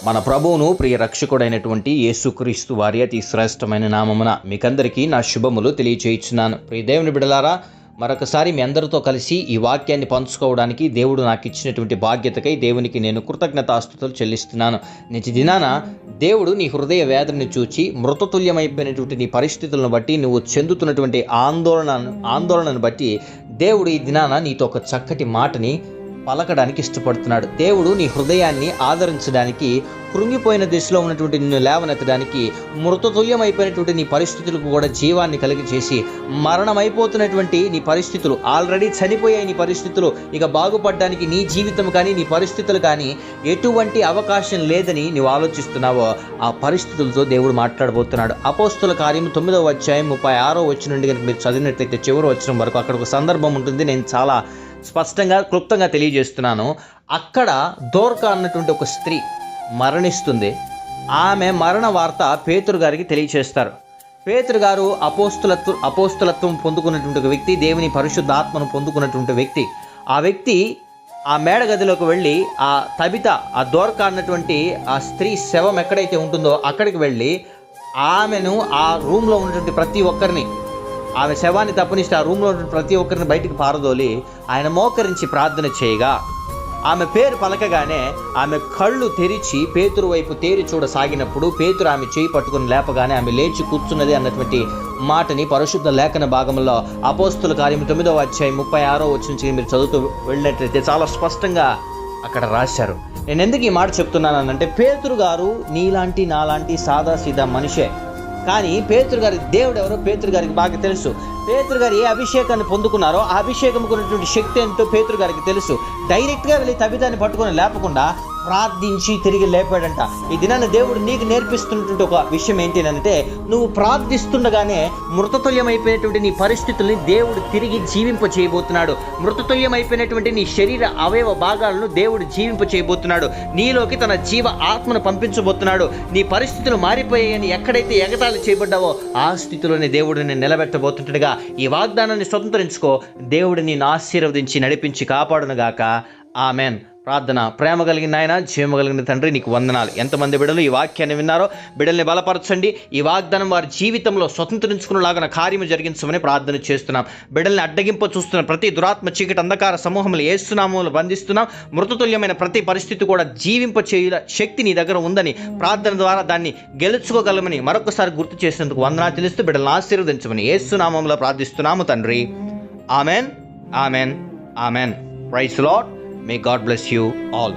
మన ప్రభువును ప్రియ రక్షకుడైనటువంటి యేసుక్రీస్తు వారి అతి శ్రేష్టమైన నామమున మీకందరికీ నా శుభములు తెలియచేయుచున్నాను. ప్రియ దేవుని బిడ్డలారా, మరొకసారి మీ అందరితో కలిసి ఈ వాక్యాన్ని పంచుకోవడానికి దేవుడు నాకు ఇచ్చినటువంటి బాధ్యతకై దేవునికి నేను కృతజ్ఞతాస్తుతులు చెల్లిస్తున్నాను. నిజ దినాన దేవుడు నీ హృదయ వేదనని చూచి మృతతుల్యమైపోయినటువంటి నీ పరిస్థితులను బట్టి నువ్వు చెందుతున్నటువంటి ఆందోళనను బట్టి దేవుడు ఈ దినాన నీతో ఒక చక్కటి మాటని పలకడానికి ఇష్టపడుతున్నాడు. దేవుడు నీ హృదయాన్ని ఆదరించడానికి, కృంగిపోయిన దిశలో ఉన్నటువంటి నిన్ను లేవనెత్తడానికి, మృతతుల్యమైపోయినటువంటి నీ పరిస్థితులకు కూడా జీవాన్ని కలిగి చేసి, మరణమైపోతున్నటువంటి నీ పరిస్థితులు, ఆల్రెడీ చనిపోయాయి నీ పరిస్థితులు, ఇక బాగుపడడానికి నీ జీవితం కానీ నీ పరిస్థితులు కానీ ఎటువంటి అవకాశం లేదని నువ్వు ఆలోచిస్తున్నావో ఆ పరిస్థితులతో దేవుడు మాట్లాడబోతున్నాడు. అపోస్తుల కార్యం 9వ అధ్యాయం 36వ వచనం నుండి కనుక మీరు చదివినట్లయితే చివరి వచనం వరకు అక్కడ ఒక సందర్భం ఉంటుంది. నేను చాలా స్పష్టంగా క్లుప్తంగా తెలియజేస్తున్నాను. అక్కడ దోర్కా అన్నటువంటి ఒక స్త్రీ మరణిస్తుంది. ఆమె మరణ వార్త పేతురు గారికి తెలియచేస్తారు. పేతురు గారు అపోస్తులత్వం పొందుకున్నటువంటి ఒక వ్యక్తి, దేవుని పరిశుద్ధాత్మను పొందుకున్నటువంటి వ్యక్తి. ఆ వ్యక్తి ఆ మేడగదిలోకి వెళ్ళి ఆ తబిత, ఆ దోర్కా అన్నటువంటి ఆ స్త్రీ శవం ఎక్కడైతే ఉంటుందో అక్కడికి వెళ్ళి ఆమెను ఆ రూమ్లో ఉన్నటువంటి ప్రతి ఒక్కరిని, ఆమె శవాన్ని తప్పనిస్తే ఆ రూమ్లో ఉన్న ప్రతి ఒక్కరిని బయటికి పారదోలి ఆయన మోకరించి ప్రార్థన చేయగా, ఆమె పేరు పలకగానే ఆమె కళ్ళు తెరిచి పేతురు వైపు తేరి చూడసాగినప్పుడు పేతురు ఆమె చేయి పట్టుకుని లేపగానే ఆమె లేచి కూర్చున్నది అన్నటువంటి మాటని పరిశుద్ధ లేఖన భాగంలో అపోస్తుల కార్యం 9వ అధ్యాయం 36వ వచనం నుంచి మీరు చదువుతూ వెళ్ళినట్లయితే చాలా స్పష్టంగా అక్కడ రాశారు. నేను ఎందుకు ఈ మాట చెప్తున్నానంటే, పేతురు గారు నీలాంటి నాలాంటి సాదా సీదా మనిషే. కానీ పేతురు గారి దేవుడు ఎవరో పేతురు గారికి బాగా తెలుసు. పేతురు గారు ఏ అభిషేకాన్ని పొందుకున్నారో ఆ అభిషేకం ఉన్నటువంటి శక్తి ఏంటో పేతురు గారికి తెలుసు. డైరెక్ట్గా వెళ్ళి తబితాన్ని పట్టుకొని లేపకుండా ప్రార్థించి తిరిగి లేపాడంట. ఈ దినాన్ని దేవుడు నీకు నేర్పిస్తున్నటువంటి ఒక విషయం ఏంటి అంటే, నువ్వు ప్రార్థిస్తుండగానే మృతతుల్యమైపోయినటువంటి నీ పరిస్థితుల్ని దేవుడు తిరిగి జీవింప చేయబోతున్నాడు. మృతతుల్యమైపోయినటువంటి నీ శరీర అవయవ భాగాలను దేవుడు జీవింప చేయబోతున్నాడు. నీలోకి తన జీవ ఆత్మను పంపించబోతున్నాడు. నీ పరిస్థితులు మారిపోయాయని ఎక్కడైతే ఎగతాళి చేయబడ్డావో ఆ స్థితిలోనే దేవుడు నిన్ను నిలబెట్టబోతుంటాడుగా. ఈ వాగ్దానాన్ని స్వతంత్రించుకో. దేవుడు నిన్ను ఆశీర్వదించి నడిపించి కాపాడునుగాక. ఆమెన్. ప్రార్థన. ప్రేమ కలిగిన ఆయన, జీవము కలిగిన తండ్రి, నీకు వందనాలు. ఎంతమంది బిడ్డలు ఈ వాక్యాన్ని విన్నారో బిడ్డల్ని బలపరచండి. ఈ వాగ్దానం వారి జీవితంలో స్వతంత్రించుకునేలాగా కార్యము జరిగించమని ప్రార్థన చేస్తున్నాం. బిడ్డల్ని అడ్డగింప చూస్తున్న ప్రతి దురాత్మ చీకటి అంధకార సమూహములు యేసునామములో బంధిస్తున్నాం. మృతతుల్యమైన ప్రతి పరిస్థితి కూడా జీవింప చేయ శక్తి నీ దగ్గర ఉందని ప్రార్థన ద్వారా దాన్ని గెలుచుకోగలమని మరొకసారి గుర్తు చేసినందుకు వందనాలు తెలుస్తూ బిడ్డలను ఆశీర్వదించమని యేసునామములో ప్రార్థిస్తున్నాము తండ్రి. Amen, amen, amen. Praise the lord. May God bless you all.